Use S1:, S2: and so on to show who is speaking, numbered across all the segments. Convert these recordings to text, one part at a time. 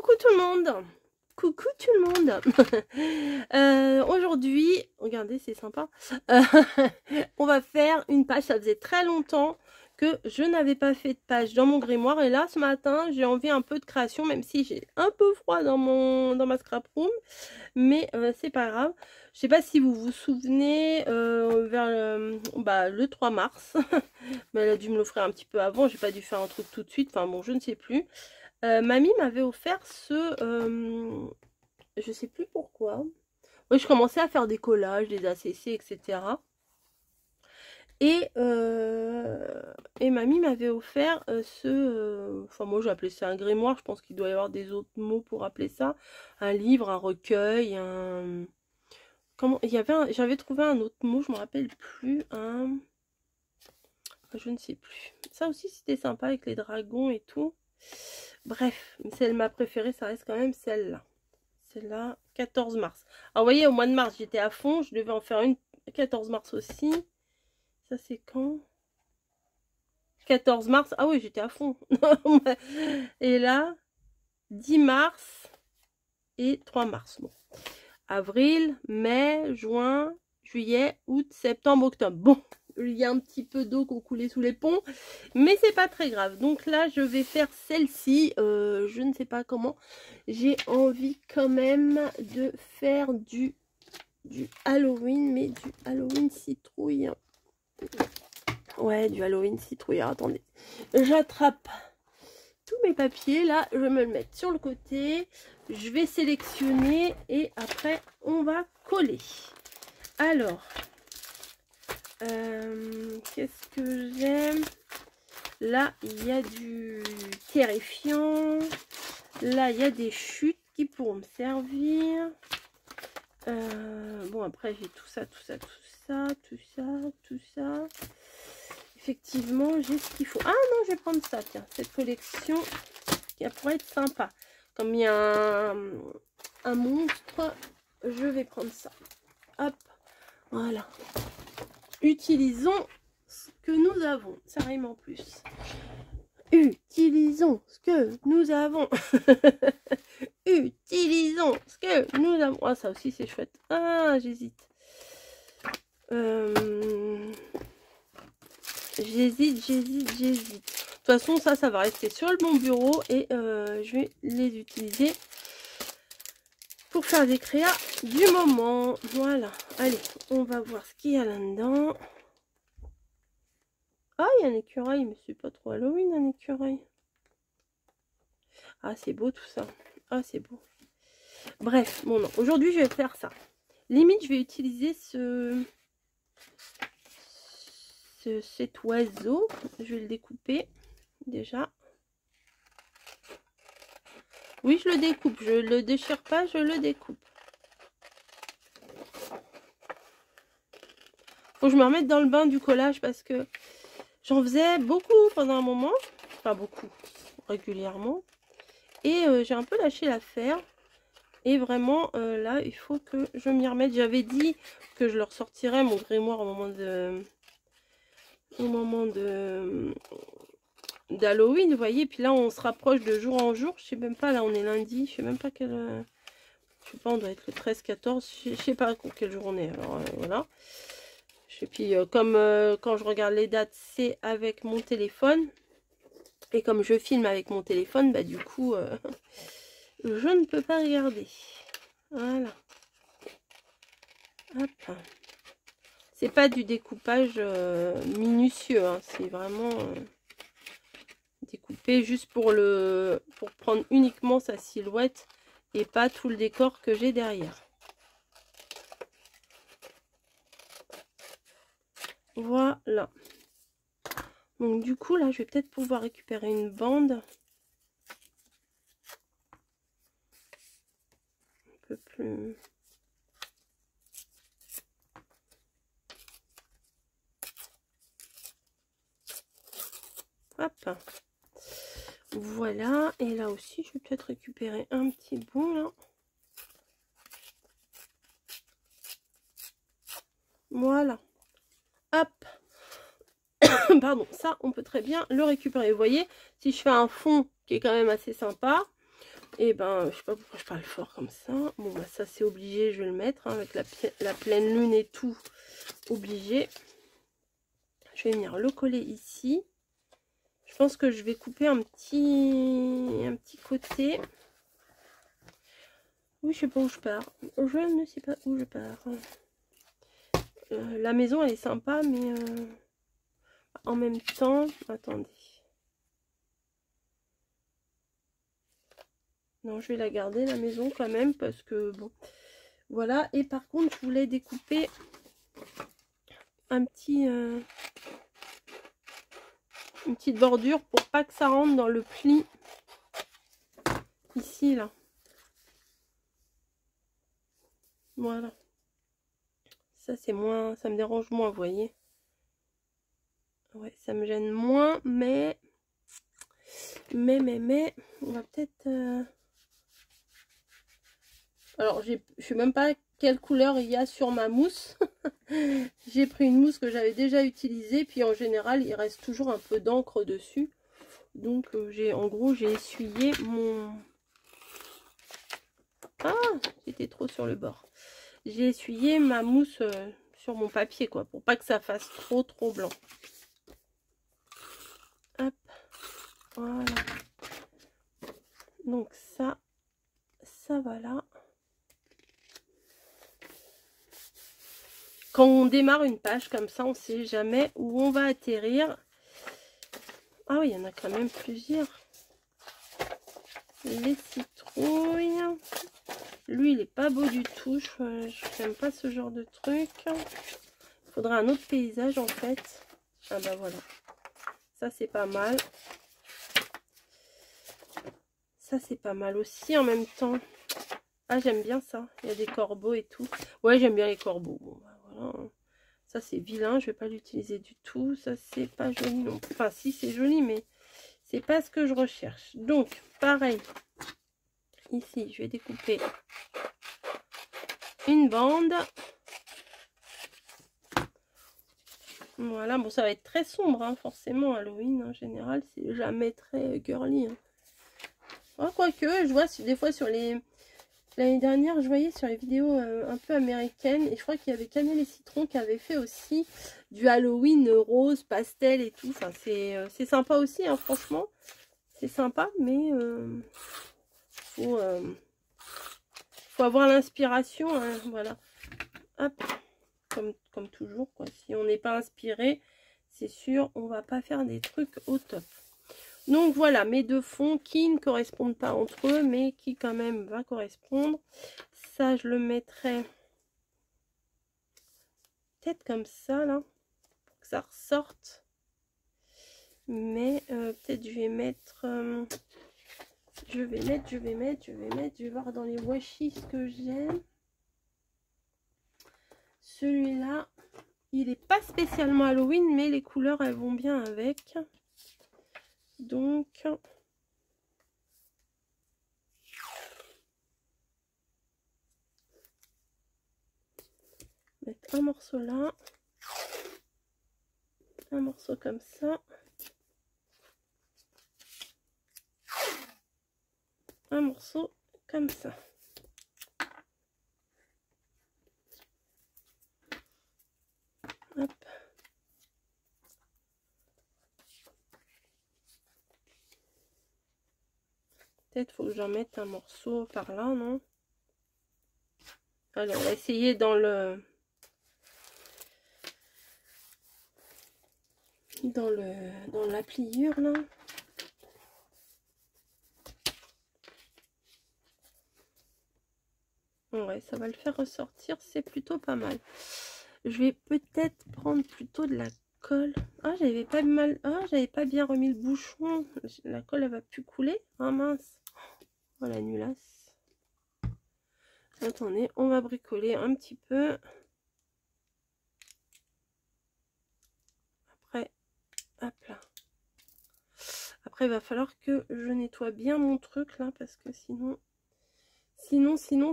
S1: Coucou tout le monde. Coucou tout le monde. Aujourd'hui, regardez, c'est sympa. On va faire une page. Ça faisait très longtemps que je n'avais pas fait de page dans mon grimoire. Et là, ce matin, j'ai envie un peu de création, même si j'ai un peu froid dans ma scrap room. Mais c'est pas grave. Je sais pas si vous vous souvenez, vers le 3 mars. Mais elle a dû me l'offrir un petit peu avant. J'ai pas dû faire un truc tout de suite. Enfin bon, je ne sais plus. Mamie m'avait offert je sais plus pourquoi. Oui, je commençais à faire des collages, des ACC, etc. Et Mamie m'avait offert enfin moi j'appelais ça un grimoire, je pense qu'il doit y avoir des autres mots pour appeler ça. Un livre, un recueil, Comment, j'avais trouvé un autre mot, je me rappelle plus, je ne sais plus. Ça aussi c'était sympa avec les dragons et tout. Bref, celle ma préférée, ça reste quand même celle-là. Celle-là, 14 mars. Alors, vous voyez, au mois de mars, j'étais à fond. Je devais en faire une 14 mars aussi. Ça, c'est quand? 14 mars. Ah oui, j'étais à fond. Et là, 10 mars et 3 mars. Bon. Avril, mai, juin, juillet, août, septembre, octobre. Bon, il y a un petit peu d'eau qui ont coulé sous les ponts, mais c'est pas très grave. Donc là, je vais faire celle-ci. Je ne sais pas comment. J'ai envie quand même de faire du Halloween, mais du Halloween citrouille. Ouais, du Halloween citrouille. Alors, attendez, j'attrape tous mes papiers. Là, je vais me le mettre sur le côté. Je vais sélectionner et après, on va coller. Alors, qu'est-ce que j'aime? Là, il y a du terrifiant. Là, il y a des chutes qui pourront me servir. Bon, après, j'ai tout ça. Effectivement, j'ai ce qu'il faut. Ah non, je vais prendre ça, tiens. Cette collection qui pourrait être sympa. Comme il y a un monstre, je vais prendre ça. Hop, voilà. Utilisons ce que nous avons. Ça rime en plus. Utilisons ce que nous avons. Utilisons ce que nous avons. Ah, ça aussi, c'est chouette. Ah, j'hésite. J'hésite. De toute façon, ça va rester sur mon bureau et je vais les utiliser pour faire des créas du moment. Voilà. Allez, on va voir ce qu'il y a là-dedans. Ah, il y a un écureuil, mais c'est pas trop Halloween, un écureuil. Ah, c'est beau tout ça. Ah, c'est beau. Bref, bon non. Aujourd'hui, je vais faire ça. Limite, je vais utiliser cet oiseau. Je vais le découper déjà. Oui, je le découpe. Je le déchire pas, je le découpe. Faut que je me remette dans le bain du collage parce que j'en faisais beaucoup pendant un moment. Enfin, beaucoup. Régulièrement. Et j'ai un peu lâché l'affaire. Et vraiment, là, il faut que je m'y remette. J'avais dit que je leur sortirais mon grimoire au moment d'Halloween, vous voyez. Puis là, on se rapproche de jour en jour. Je sais même pas, là, on est lundi. Je sais même pas quel... je sais pas, on doit être le 13-14. Je sais pas quel jour on est. Alors, voilà. Et puis, comme quand je regarde les dates, c'est avec mon téléphone. Et comme je filme avec mon téléphone, bah du coup, je ne peux pas regarder. Voilà. Hop. C'est pas du découpage minutieux, hein. C'est vraiment découpé juste pour prendre uniquement sa silhouette et pas tout le décor que j'ai derrière. Voilà. Donc du coup là, je vais peut-être pouvoir récupérer une bande. Un peu plus... Hop. Voilà. Et là aussi, je vais peut-être récupérer un petit bout là. Voilà. Hop. Pardon, ça, on peut très bien le récupérer. Vous voyez, si je fais un fond qui est quand même assez sympa, Et ben, je sais pas pourquoi je parle fort comme ça. Bon, bah ça c'est obligé, je vais le mettre, hein, avec la pleine lune et tout. Obligé. Je vais venir le coller ici. Je pense que je vais couper un petit côté. Oui, je sais pas où je pars. Je ne sais pas où je pars. La maison, elle est sympa, mais en même temps... Attendez. Non, je vais la garder, la maison, quand même, parce que, bon... Voilà. Et par contre, je voulais découper un petit... une petite bordure pour pas que ça rentre dans le pli. Ici, là. Voilà. Ça, c'est moins... Ça me dérange moins, vous voyez. Ouais, ça me gêne moins, mais... On va peut-être... Alors, je sais même pas quelle couleur il y a sur ma mousse. J'ai pris une mousse que j'avais déjà utilisée. Puis, en général, il reste toujours un peu d'encre dessus. Donc, en gros, j'ai essuyé mon... Ah, j'étais trop sur le bord. J'ai essuyé ma mousse sur mon papier, quoi. Pour pas que ça fasse trop blanc. Hop. Voilà. Donc, ça va là. Quand on démarre une page comme ça, on ne sait jamais où on va atterrir. Ah oui, il y en a quand même plusieurs. Les citrouilles. Lui, il est pas beau du tout. Je n'aime pas ce genre de truc. Il faudra un autre paysage en fait. Ah bah voilà. Ça, c'est pas mal. Ça, c'est pas mal aussi en même temps. Ah, j'aime bien ça. Il y a des corbeaux et tout. Ouais, j'aime bien les corbeaux. Bon, bah, voilà. Ça, c'est vilain. Je vais pas l'utiliser du tout. Ça, c'est pas joli non plus. Enfin, si, c'est joli, mais c'est pas ce que je recherche. Donc, pareil. Ici, je vais découper une bande. Voilà. Bon, ça va être très sombre, hein, forcément. Halloween, en général, c'est jamais très girly. Hein. Oh, quoique, je vois des fois sur les... L'année dernière, je voyais sur les vidéos un peu américaines, et je crois qu'il y avait Cannelle et Citron qui avait fait aussi du Halloween rose, pastel et tout. Enfin, c'est sympa aussi, hein, franchement. C'est sympa, mais faut avoir l'inspiration, hein, voilà. Hop, comme toujours, quoi. Si on n'est pas inspiré, c'est sûr, on va pas faire des trucs au top. Donc voilà, mes deux fonds qui ne correspondent pas entre eux, mais qui quand même va correspondre. Ça, je le mettrai peut-être comme ça, là, pour que ça ressorte. Mais peut-être je vais mettre... je vais voir dans les washi ce que j'aime. Celui-là, il n'est pas spécialement Halloween, mais les couleurs, elles vont bien avec. Donc... mettre un morceau là, un morceau comme ça, un morceau comme ça. Hop. Peut-être faut que j'en mette un morceau par là, non? Allez, on va essayer dans la pliure là. Ouais, ça va le faire ressortir, c'est plutôt pas mal. Je vais peut-être prendre plutôt de la colle. Ah, j'avais pas bien remis le bouchon. La colle, elle va plus couler. Ah mince. Oh la nulasse. Attendez, on va bricoler un petit peu. Après, hop là. Après, il va falloir que je nettoie bien mon truc là, parce que sinon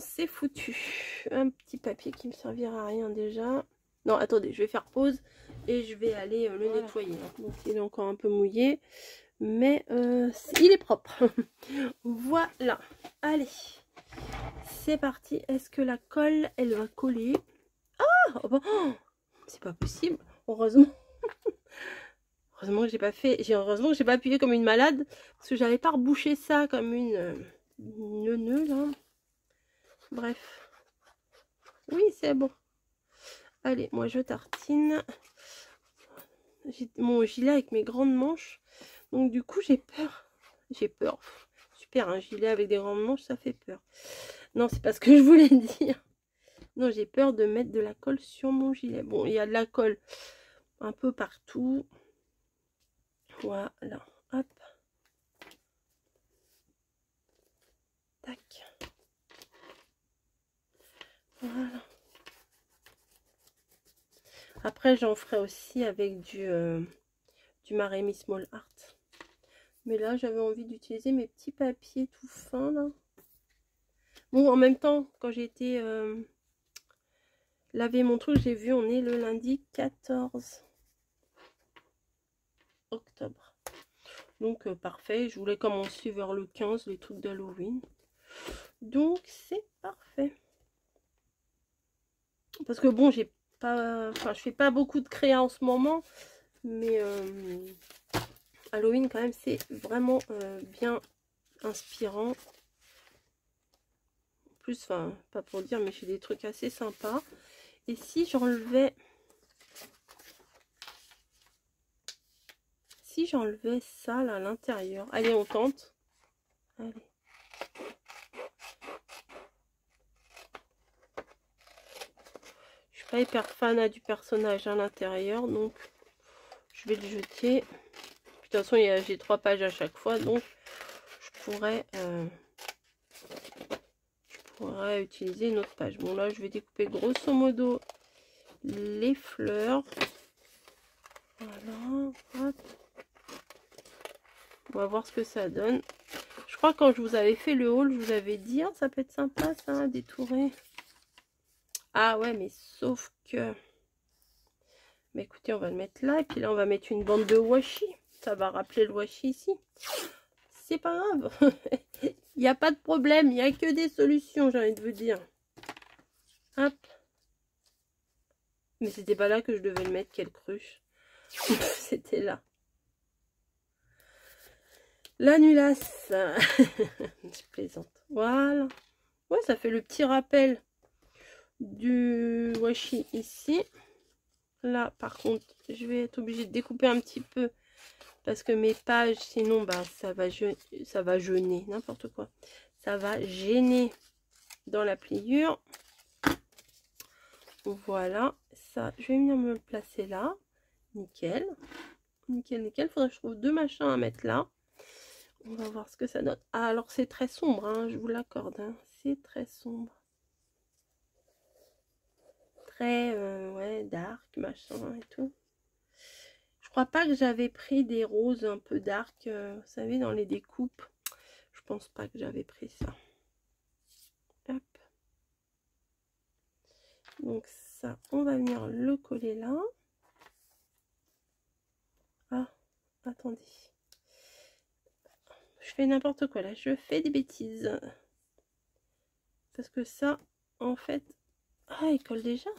S1: c'est foutu. Un petit papier qui me servira à rien déjà. Non, attendez, je vais faire pause et je vais aller le nettoyer. Donc, il est encore un peu mouillé. Mais il est propre. Voilà. Allez. C'est parti. Est-ce que la colle, elle va coller? Ah oh, c'est pas possible. Heureusement. Heureusement que j'ai pas fait. Heureusement que j'ai pas appuyé comme une malade. Parce que j'allais pas reboucher ça comme une nœud là. Bref. Oui, c'est bon. Allez, moi je tartine. J'ai mon gilet avec mes grandes manches. Donc du coup j'ai peur. J'ai peur. Super, un gilet avec des grandes manches, ça fait peur. Non, c'est pas ce que je voulais dire. Non, j'ai peur de mettre de la colle sur mon gilet. Bon, il y a de la colle un peu partout. Voilà. Hop. Tac. Voilà. Après, j'en ferai aussi avec du Maremi Small Art. Mais là, j'avais envie d'utiliser mes petits papiers tout fins, là. Bon, en même temps, quand j'ai été laver mon truc, j'ai vu, on est le lundi 14 octobre. Donc, parfait. Je voulais commencer vers le 15, les trucs d'Halloween. Donc, c'est parfait. Parce que bon, j'ai pas... Enfin, je fais pas beaucoup de créa en ce moment. Mais Halloween, quand même, c'est vraiment bien inspirant. En plus, enfin, pas pour dire, mais j'ai des trucs assez sympas. Et si j'enlevais... Si j'enlevais ça, là, à l'intérieur. Allez, on tente. Allez. Je suis pas hyper fan du personnage à l'intérieur, donc je vais le jeter. De toute façon, j'ai 3 pages à chaque fois, donc je pourrais utiliser une autre page. Bon, là, je vais découper grosso modo les fleurs. Voilà. Hop. On va voir ce que ça donne. Je crois que quand je vous avais fait le haul, je vous avais dit, ah, ça peut être sympa, ça, détourer. Ah ouais, mais sauf que... Mais écoutez, on va le mettre là. Et puis là, on va mettre une bande de washi. Ça va rappeler le washi ici. C'est pas grave. Il n'y a pas de problème. Il n'y a que des solutions, j'ai envie de vous dire. Hop. Mais c'était pas là que je devais le mettre, quelle cruche. C'était là. L'annulace. Je plaisante. Voilà. Ouais, ça fait le petit rappel du washi ici. Là, par contre, je vais être obligée de découper un petit peu parce que mes pages, sinon, bah, ça va jeûner, n'importe quoi. Ça va gêner dans la pliure. Voilà, ça, je vais venir me le placer là. Nickel. Nickel, nickel. Faudrait que je trouve 2 machins à mettre là. On va voir ce que ça donne. Ah, alors c'est très sombre, hein, je vous l'accorde. Hein. C'est très sombre. Très, ouais, dark, machin et tout. Je crois pas que j'avais pris des roses un peu dark, vous savez, dans les découpes. Je pense pas que j'avais pris ça. Hop. Donc ça, on va venir le coller là. Ah, attendez. Je fais n'importe quoi là, je fais des bêtises. Parce que ça, en fait... Ah, il colle déjà.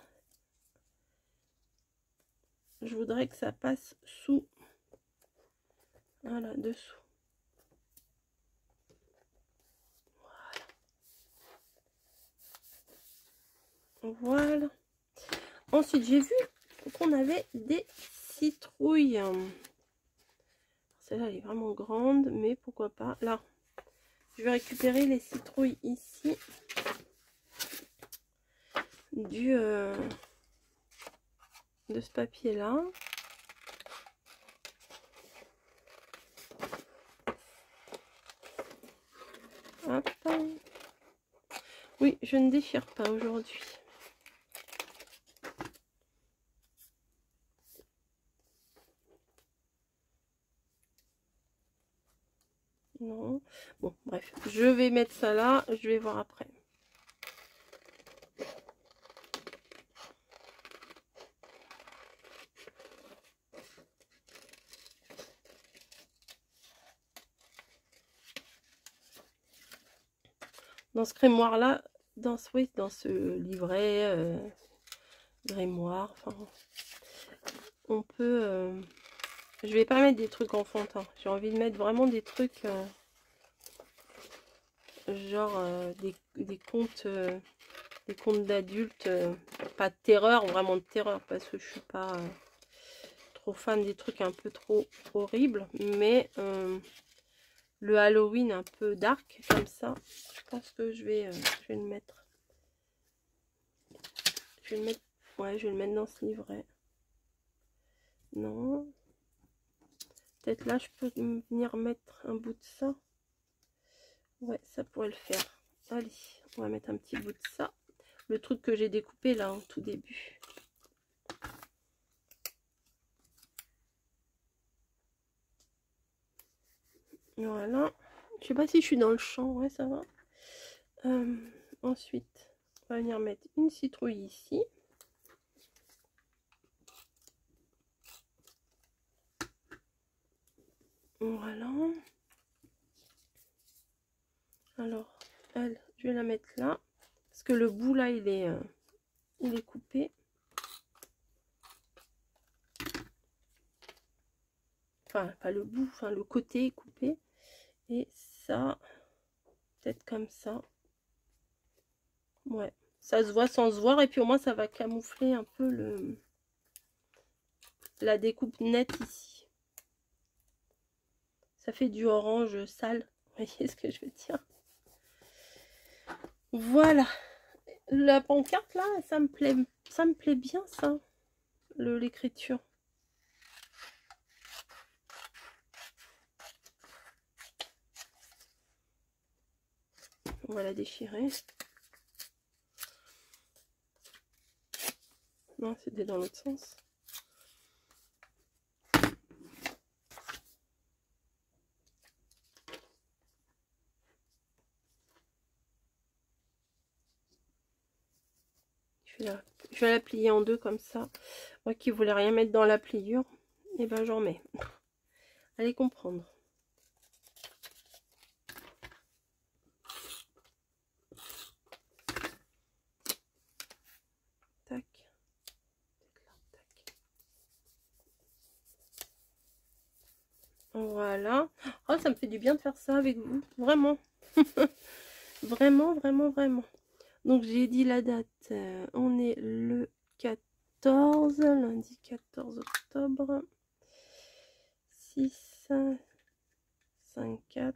S1: Je voudrais que ça passe sous. Voilà, dessous. Voilà. Voilà. Ensuite, j'ai vu qu'on avait des citrouilles. Celle-là, elle est vraiment grande, mais pourquoi pas. Là, je vais récupérer les citrouilles ici. De ce papier-là. Hop. Oui, je ne déchire pas aujourd'hui. Non. Bon, bref. Je vais mettre ça là. Je vais voir après. dans ce grimoire là, dans ce livret grimoire, enfin on peut je vais pas mettre des trucs enfantins, j'ai envie de mettre vraiment des trucs genre des contes d'adultes, pas de terreur, vraiment de terreur, parce que je suis pas trop fan des trucs un peu trop horribles, mais le Halloween un peu dark comme ça, je pense que je vais le mettre. Je vais le mettre, ouais, je vais le mettre dans ce livret. Non. Peut-être là, je peux venir mettre un bout de ça. Ouais, ça pourrait le faire. Allez, on va mettre un petit bout de ça. Le truc que j'ai découpé là, en tout début. Voilà. Je sais pas si je suis dans le champ. Ouais, ça va. Ensuite, on va venir mettre une citrouille ici. Voilà. Alors, elle, je vais la mettre là. Parce que le bout là, il est coupé. Enfin, pas le bout, enfin le côté est coupé. Et ça, peut-être comme ça. Ouais, ça se voit sans se voir. Et puis au moins, ça va camoufler un peu la découpe nette ici. Ça fait du orange sale. Vous voyez ce que je veux dire? Voilà. La pancarte là, ça me plaît bien ça. L'écriture. On va la déchirer. Non, c'était dans l'autre sens. Je vais la plier en deux comme ça. Moi qui voulais rien mettre dans la pliure, et ben j'en mets. Allez comprendre. Tac. Voilà. Oh, ça me fait du bien de faire ça avec vous. Vraiment. Vraiment, vraiment, vraiment. Donc j'ai dit la date. On est le 14, lundi 14 octobre. 6, 5, 4,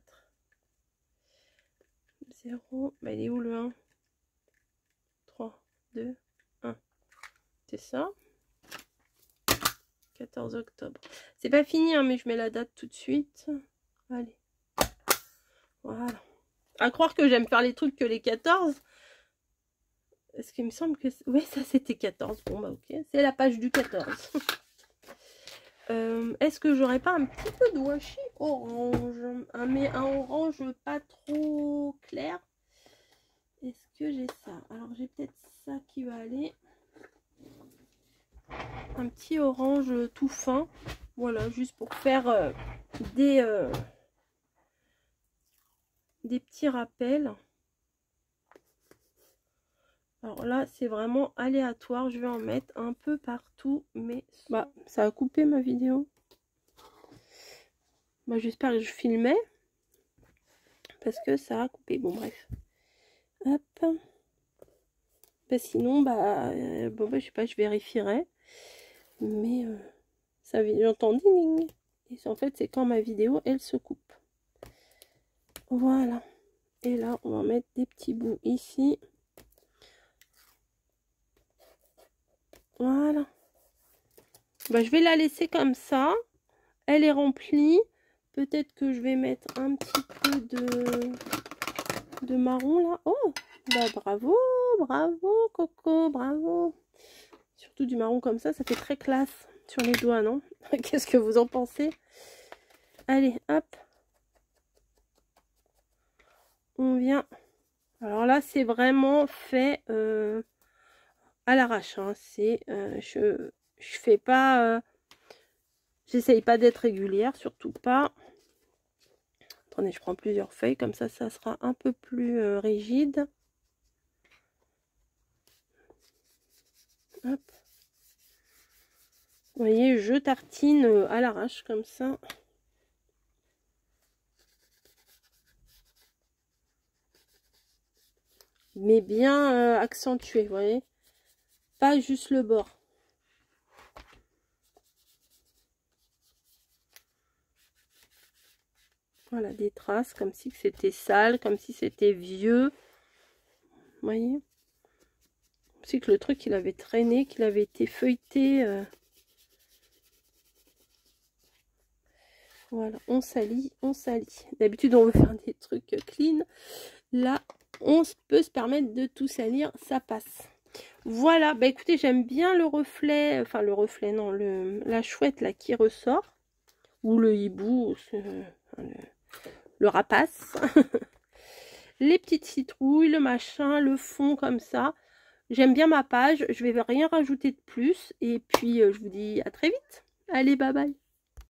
S1: 0. Bah, il est où le 1? 3, 2, 1. C'est ça. 14 octobre. C'est pas fini, hein, mais je mets la date tout de suite. Allez. Voilà. À croire que j'aime faire les trucs que les 14. Est-ce qu'il me semble que... Oui, ça c'était 14. Bon, bah ok. C'est la page du 14. Est-ce que j'aurais pas un petit peu de washi orange? Mais un orange pas trop clair. Est-ce que j'ai ça? Alors j'ai peut-être ça qui va aller. Un petit orange tout fin. Voilà, juste pour faire des petits rappels. Alors là, c'est vraiment aléatoire. Je vais en mettre un peu partout. Mais bah, ça a coupé ma vidéo. Bah, j'espère que je filmais. Parce que ça a coupé. Bon, bref. Hop. Bah, sinon, bon, bah, je sais pas, je vérifierai. Mais ça, j'entends ding ding. Et en fait, c'est quand ma vidéo, elle se coupe. Voilà. Et là, on va mettre des petits bouts ici. Voilà. Bah, je vais la laisser comme ça. Elle est remplie. Peut-être que je vais mettre un petit peu de marron là. Oh, bah bravo, bravo Coco, bravo. Surtout du marron comme ça fait très classe sur les doigts, non? Qu'est-ce que vous en pensez? Allez, hop. On vient. Alors là, c'est vraiment fait à l'arrache. Hein. C'est, je fais pas... j'essaye pas d'être régulière, surtout pas. Attendez, je prends plusieurs feuilles, comme ça sera un peu plus rigide. Hop. Vous voyez, je tartine à l'arrache comme ça. Mais bien accentué, vous voyez. Pas juste le bord. Voilà, des traces, comme si c'était sale, comme si c'était vieux. Vous voyez? Comme si que le truc, il avait traîné, qu'il avait été feuilleté. Voilà, on salit, on salit. D'habitude, on veut faire des trucs clean. Là, on peut se permettre de tout salir, ça passe. Voilà, bah écoutez, j'aime bien le reflet, enfin le reflet, non, la chouette là qui ressort. Ou le hibou, le rapace. Les petites citrouilles, le machin, le fond comme ça. J'aime bien ma page, je vais rien rajouter de plus. Et puis, je vous dis à très vite. Allez, bye bye.